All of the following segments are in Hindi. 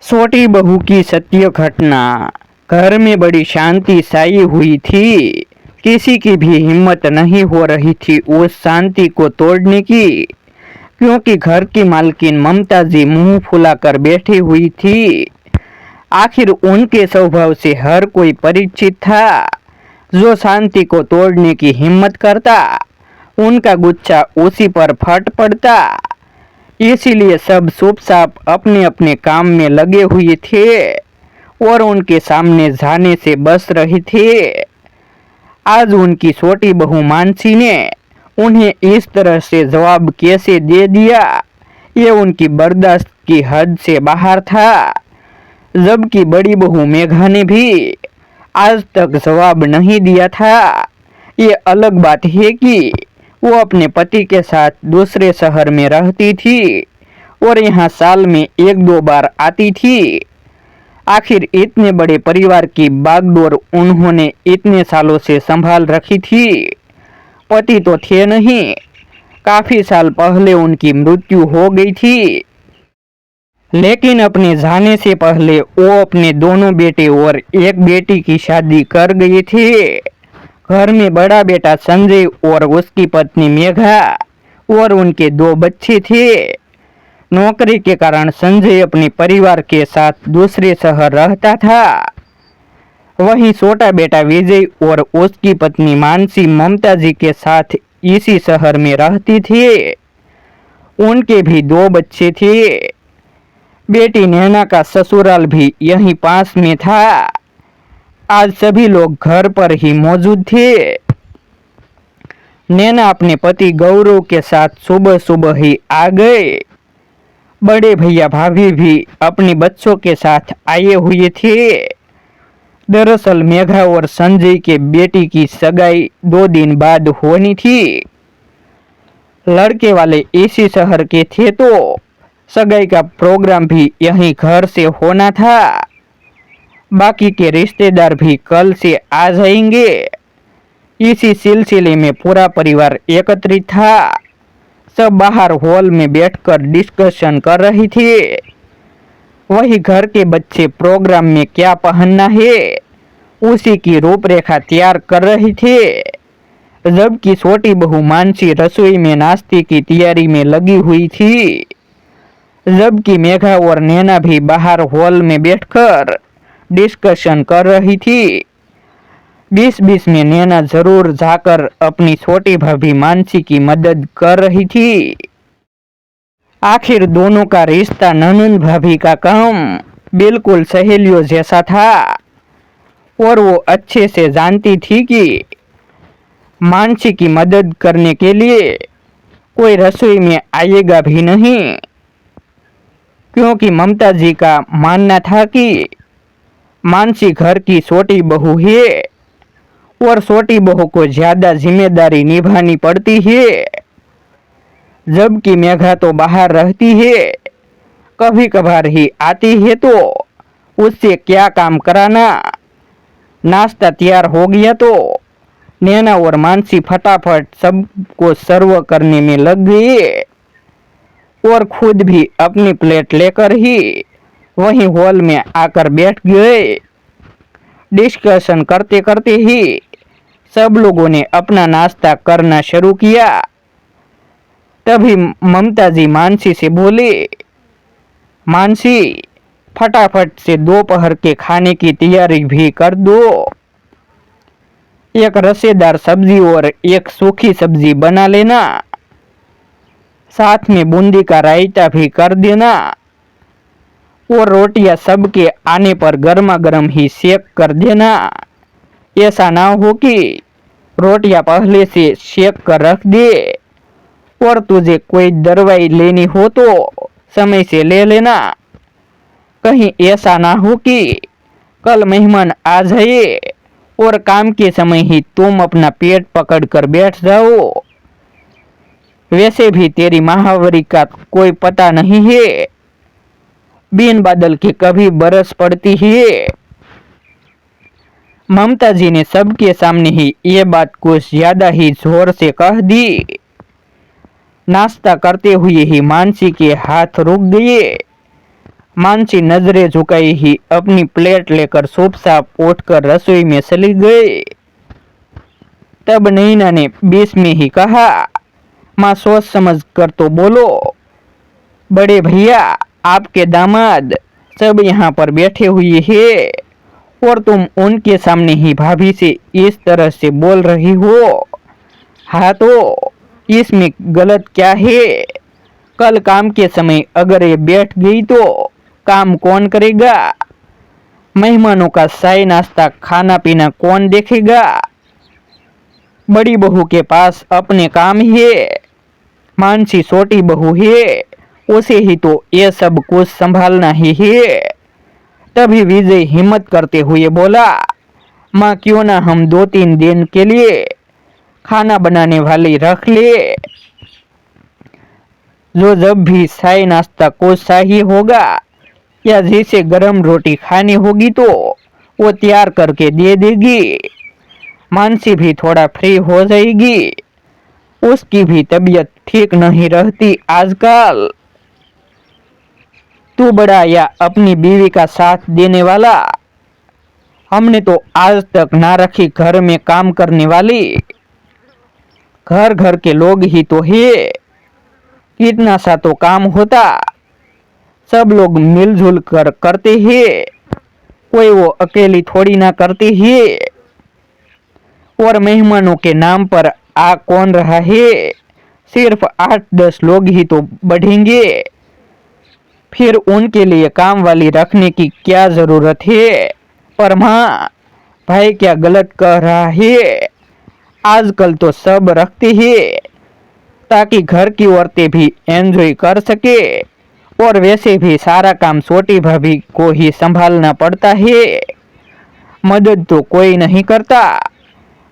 छोटी बहू की सत्य घटना। घर में बड़ी शांति छाई हुई थी। किसी की भी हिम्मत नहीं हो रही थी उस शांति को तोड़ने की, क्योंकि घर की मालकिन ममता जी मुंह फुलाकर बैठी हुई थी। आखिर उनके स्वभाव से हर कोई परिचित था। जो शांति को तोड़ने की हिम्मत करता, उनका गुच्छा उसी पर फट पड़ता। इसीलिए सब चुपचाप अपने अपने काम में लगे हुए थे और उनके सामने जाने से बच रहे थे। आज उनकी छोटी बहू मानसी ने उन्हें इस तरह से जवाब कैसे दे दिया, ये उनकी बर्दाश्त की हद से बाहर था। जबकि बड़ी बहू मेघा ने भी आज तक जवाब नहीं दिया था। ये अलग बात है कि वो अपने पति के साथ दूसरे शहर में रहती थी और यहाँ साल में एक दो बार आती थी। आखिर इतने बड़े परिवार की बागडोर उन्होंने इतने सालों से संभाल रखी थी। पति तो थे नहीं, काफी साल पहले उनकी मृत्यु हो गई थी। लेकिन अपने जाने से पहले वो अपने दोनों बेटे और एक बेटी की शादी कर गए थे। घर में बड़ा बेटा संजय और उसकी पत्नी मेघा और उनके दो बच्चे थे। नौकरी के कारण संजय अपने परिवार के साथ दूसरे शहर रहता था। वहीं छोटा बेटा विजय और उसकी पत्नी मानसी ममता जी के साथ इसी शहर में रहती थी। उनके भी दो बच्चे थे। बेटी नैना का ससुराल भी यहीं पास में था। आज सभी लोग घर पर ही मौजूद थे। नैना अपने पति गौरव के साथ सुबह सुबह ही आ गए। बड़े भैया भाभी भी अपने बच्चों के साथ आए हुए थे। दरअसल मेघा और संजय के बेटी की सगाई 2 दिन बाद होनी थी। लड़के वाले इसी शहर के थे तो सगाई का प्रोग्राम भी यहीं घर से होना था। बाकी के रिश्तेदार भी कल से आ जाएंगे। इसी सिलसिले में पूरा परिवार एकत्रित था। सब बाहर हॉल में बैठकर डिस्कशन कर रही थी। वही घर के बच्चे प्रोग्राम में क्या पहनना है उसी की रूपरेखा तैयार कर रही थे। जबकि छोटी बहू मानसी रसोई में नाश्ते की तैयारी में लगी हुई थी। जबकि मेघा और नैना भी बाहर हॉल में बैठकर डिस्कशन कर रही थी। 20-20 में नैना जरूर जाकर अपनी छोटी भाभी मानसी की मदद कर रही थी। आखिर दोनों का रिश्ता ननंद भाभी का काम बिल्कुल सहेलियों जैसा था और वो अच्छे से जानती थी कि मानसी की मदद करने के लिए कोई रसोई में आएगा भी नहीं, क्योंकि ममता जी का मानना था कि मानसी घर की छोटी बहू है और छोटी बहू को ज्यादा जिम्मेदारी निभानी पड़ती है। जबकि मेघा तो बाहर रहती है, कभी कभार ही आती है तो उससे क्या काम कराना। नाश्ता तैयार हो गया तो नैना और मानसी फटाफट सबको सर्व करने में लग गई और खुद भी अपनी प्लेट लेकर ही वहीं हॉल में आकर बैठ गए। डिस्कशन करते करते ही सब लोगों ने अपना नाश्ता करना शुरू किया। तभी ममता जी मानसी से बोले, मानसी फटाफट से दोपहर के खाने की तैयारी भी कर दो। एक रसेदार सब्जी और एक सूखी सब्जी बना लेना। साथ में बूंदी का रायता भी कर देना और रोटियां सबके आने पर गर्मा गर्म ही सेक कर देना। ऐसा ना हो कि रोटियां पहले से सेक कर रख दे और तुझे कोई दवाई लेनी हो तो समय से ले लेना। कहीं ऐसा ना हो कि कल मेहमान आ जाए और काम के समय ही तुम अपना पेट पकड़ कर बैठ जाओ। वैसे भी तेरी महावरी का कोई पता नहीं है, बिन बादल के कभी बरस पड़ती है। ममता जी ने सबके सामने ही ये बात कुछ ज्यादा ही जोर से कह दी। नाश्ता करते हुए ही मानसी के हाथ रुक गए। मानसी नजरें झुकाई ही अपनी प्लेट लेकर चुपचाप उठकर रसोई में चली गई। तब नैना ने बीच में ही कहा, माँ सोच समझ कर तो बोलो। बड़े भैया, आपके दामाद सब यहाँ पर बैठे हुए हैं और तुम उनके सामने ही भाभी से इस तरह से बोल रही हो। हाँ तो इसमें गलत क्या है? कल काम के समय अगर ये बैठ गई तो काम कौन करेगा? मेहमानों का चाय नाश्ता खाना पीना कौन देखेगा? बड़ी बहू के पास अपने काम है, मानसी छोटी बहू है, उसे ही तो ये सब कुछ संभालना ही है। तभी विजय हिम्मत करते हुए बोला, माँ क्यों ना हम 2-3 दिन के लिए खाना बनाने वाली रख ले, जो जब भी चाय नाश्ता कुछ चाहिए होगा या जिसे गरम रोटी खानी होगी तो वो तैयार करके दे देगी। मानसी भी थोड़ा फ्री हो जाएगी, उसकी भी तबीयत ठीक नहीं रहती आजकल। तू बड़ा या अपनी बीवी का साथ देने वाला, हमने तो आज तक ना रखी घर में काम करने वाली। घर घर के लोग ही तो है, इतना सा तो काम होता, सब लोग मिलजुल कर करते हैं, कोई वो अकेली थोड़ी ना करती है। और मेहमानों के नाम पर आ कौन रहा है? सिर्फ 8-10 लोग ही तो बढ़ेंगे, फिर उनके लिए काम वाली रखने की क्या जरूरत है? पर माँ, भाई क्या गलत कह रहा है? आजकल तो सब रखते हैं ताकि घर की औरतें भी एंजॉय कर सके, और वैसे भी सारा काम छोटी भाभी को ही संभालना पड़ता है, मदद तो कोई नहीं करता।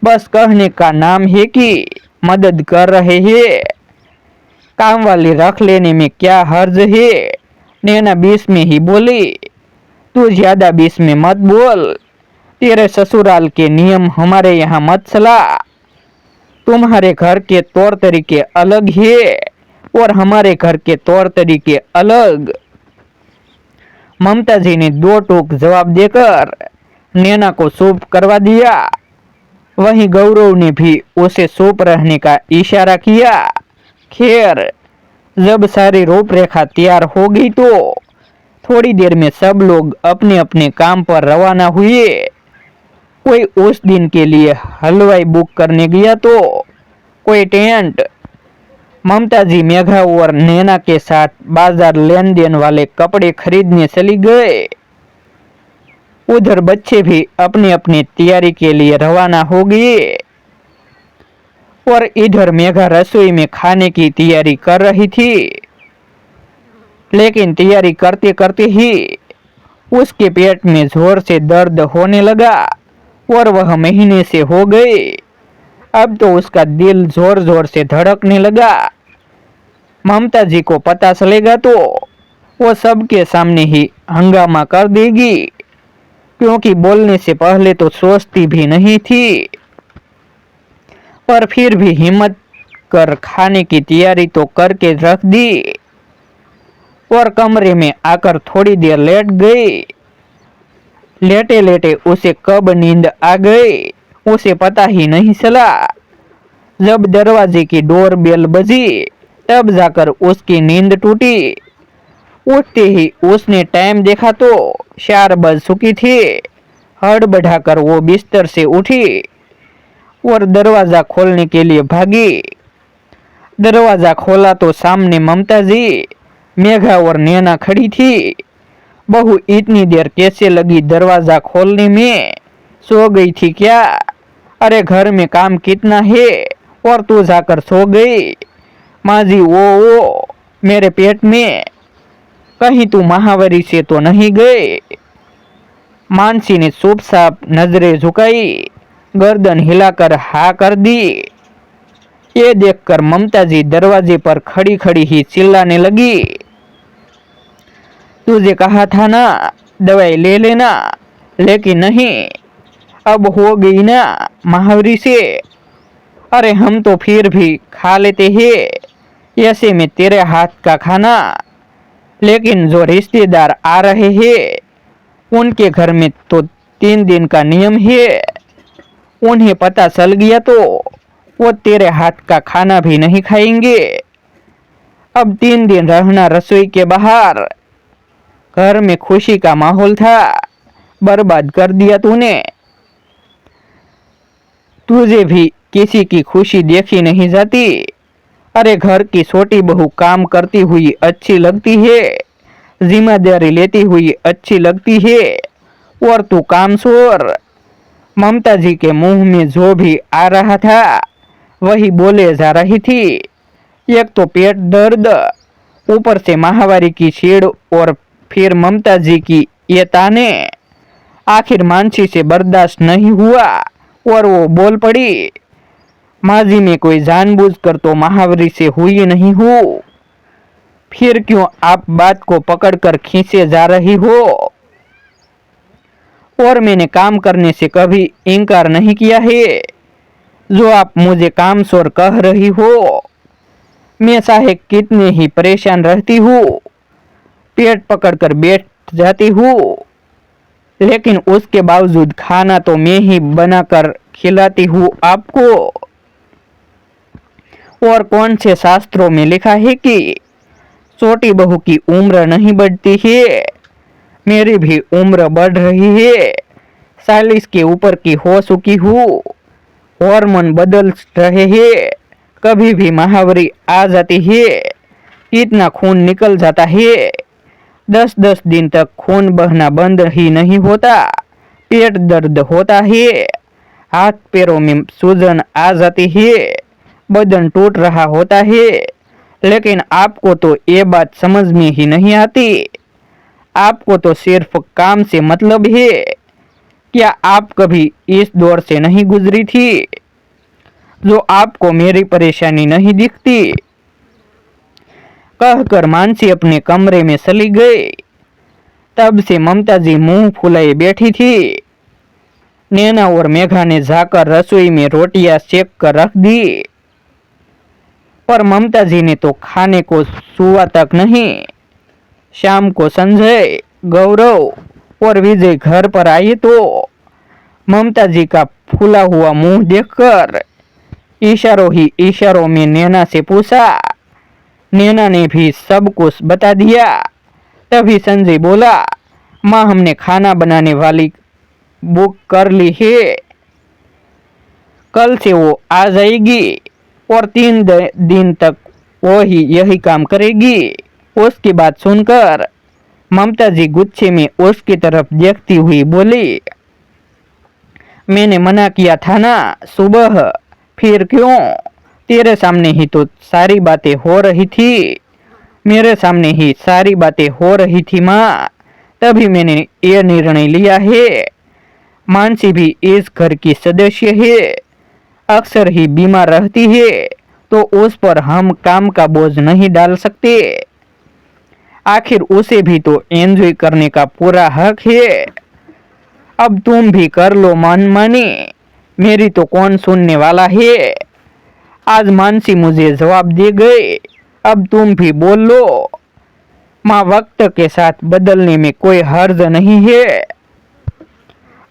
बस कहने का नाम है कि मदद कर रहे हैं, काम वाली रख लेने में क्या हर्ज है? नैना बीच में ही बोली, तू ज्यादा बीच में मत बोल, तेरे ससुराल के नियम हमारे यहाँ मत चला। तुम्हारे घर के तौर तरीके अलग है और हमारे घर के तौर तरीके अलग। ममता जी ने 2 टूक जवाब देकर नैना को चुप करवा दिया। वहीं गौरव ने भी उसे चुप रहने का इशारा किया। खैर, जब सारी रूपरेखा तैयार हो गई तो थोड़ी देर में सब लोग अपने अपने काम पर रवाना हुए। कोई उस दिन के लिए हलवाई बुक करने गया तो कोई टेंट। ममता जी मेघा और नैना के साथ बाजार लेन देन वाले कपड़े खरीदने चली गए। उधर बच्चे भी अपनी अपनी तैयारी के लिए रवाना हो गए और इधर मेघा रसोई में खाने की तैयारी कर रही थी। लेकिन तैयारी करते करते ही उसके पेट में जोर से दर्द होने लगा और वह महीने से हो गई। अब तो उसका दिल जोर जोर से धड़कने लगा। ममता जी को पता चलेगा तो वो सबके सामने ही हंगामा कर देगी, क्योंकि बोलने से पहले तो सोचती भी नहीं थी, पर फिर भी हिम्मत कर खाने की तैयारी तो करके रख दी और कमरे में आकर थोड़ी देर लेट गई। लेटे लेटे उसे कब नींद आ गई उसे पता ही नहीं चला। जब दरवाजे की डोर बेल बजी तब जाकर उसकी नींद टूटी। उठते ही उसने टाइम देखा तो 4 बज चुकी थी। हड़बड़ाकर वो बिस्तर से उठी और दरवाजा खोलने के लिए भागी। दरवाजा खोला तो सामने ममता जी, मेघा और नैना खड़ी थी। बहू इतनी देर कैसे लगी दरवाजा खोलने में? सो गई थी क्या? अरे घर में काम कितना है और तू जाकर सो गई? माँ जी, वो मेरे पेट में, कहीं तू महावरी से तो नहीं गए? मानसी ने चुपचाप नजरें झुकाई, गर्दन हिलाकर हाँ कर दी। ये देखकर ममता जी दरवाजे पर खड़ी खड़ी ही चिल्लाने लगी, तुझे कहा था ना दवाई ले लेना, लेकिन नहीं, अब हो गई ना महावरी से। अरे हम तो फिर भी खा लेते हैं ऐसे में तेरे हाथ का खाना, लेकिन जो रिश्तेदार आ रहे हैं उनके घर में तो 3 दिन का नियम है। उन्हें पता चल गया तो वो तेरे हाथ का खाना भी नहीं खाएंगे। अब 3 दिन रहना रसोई के बाहर। घर में खुशी का माहौल था, बर्बाद कर दिया तूने। तुझे भी किसी की खुशी देखी नहीं जाती। अरे घर की छोटी बहू काम करती हुई अच्छी लगती है, जिम्मेदारी लेती हुई अच्छी लगती है, और तू कामचोर। ममता जी के मुंह में जो भी आ रहा था वही बोले जा रही थी। एक तो पेट दर्द, ऊपर से माहवारी की छेड़, और फिर ममता जी की ये ताने। आखिर मानसी से बर्दाश्त नहीं हुआ और वो बोल पड़ी, माजी में कोई जानबूझकर तो महावरी से हुई नहीं हो, फिर क्यों आप बात को पकड़कर खींचे जा रही हो। और मैंने काम करने से कभी इनकार नहीं किया है। जो आप मुझे कामचोर कह रही हो, मैं चाहे कितने ही परेशान रहती हूँ, पेट पकड़कर बैठ जाती हूँ, लेकिन उसके बावजूद खाना तो मैं ही बनाकर खिलाती हूँ आपको। और कौन से शास्त्रों में लिखा है कि छोटी बहू की उम्र नहीं बढ़ती है। मेरी भी उम्र बढ़ रही है, 40 के ऊपर की हो चुकी हूँ। हार्मोन बदल रहे हैं, कभी भी महावरी आ जाती है, इतना खून निकल जाता है। 10-10 दिन तक खून बहना बंद ही नहीं होता, पेट दर्द होता है, हाथ पैरों में सूजन आ जाती है, बदन टूट रहा होता है। लेकिन आपको तो ये बात समझ में ही नहीं आती। आपको तो सिर्फ काम से मतलब है। क्या आप कभी इस दौर से नहीं गुजरी थी जो आपको मेरी परेशानी नहीं दिखती। कहकर मानसी अपने कमरे में चली गई। तब से ममता जी मुंह फुलाए बैठी थी। नैना और मेघा ने जाकर रसोई में रोटियां सेक कर रख दी, पर ममता जी ने तो खाने को छुआ तक नहीं। शाम को संजय, गौरव और विजय घर पर आए तो ममता जी का फूला हुआ मुंह देखकर इशारों में नैना से पूछा। नैना ने भी सब कुछ बता दिया। तभी संजय बोला, माँ हमने खाना बनाने वाली बुक कर ली है, कल से वो आ जाएगी और 3 दिन तक वो ही यही काम करेगी। उसकी बात सुनकर ममता जी गुस्से में उसकी तरफ देखती हुई बोली, मैंने मना किया था ना सुबह, फिर क्यों? तेरे सामने ही तो सारी बातें हो रही थी, मेरे सामने ही सारी बातें हो रही थी माँ, तभी मैंने ये निर्णय लिया है। मानसी भी इस घर की सदस्य है, अक्सर ही बीमार रहती है, तो उस पर हम काम का बोझ नहीं डाल सकते। आखिर उसे भी तो एंजॉय करने का पूरा हक है। अब तुम भी कर लो मनमानी, मेरी तो कौन सुनने वाला है। आज मानसी मुझे जवाब दे गए, अब तुम भी बोल लो। माँ वक्त के साथ बदलने में कोई हर्ज नहीं है।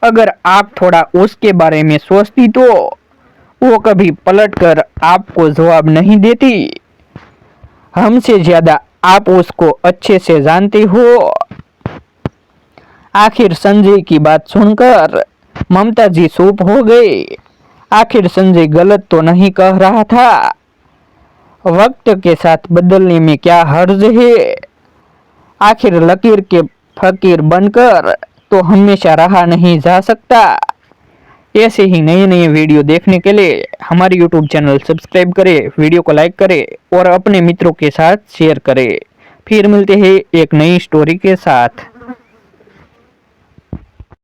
अगर आप थोड़ा उसके बारे में सोचती तो वो कभी पलटकर आपको जवाब नहीं देती। हमसे ज्यादा आप उसको अच्छे से जानते हो। आखिर संजय की बात सुनकर ममता जी चुप हो गई। आखिर संजय गलत तो नहीं कह रहा था। वक्त के साथ बदलने में क्या हर्ज है। आखिर लकीर के फकीर बनकर तो हमेशा रहा नहीं जा सकता। ऐसे ही नए नए वीडियो देखने के लिए हमारे YouTube चैनल सब्सक्राइब करें, वीडियो को लाइक करें और अपने मित्रों के साथ शेयर करें। फिर मिलते हैं एक नई स्टोरी के साथ।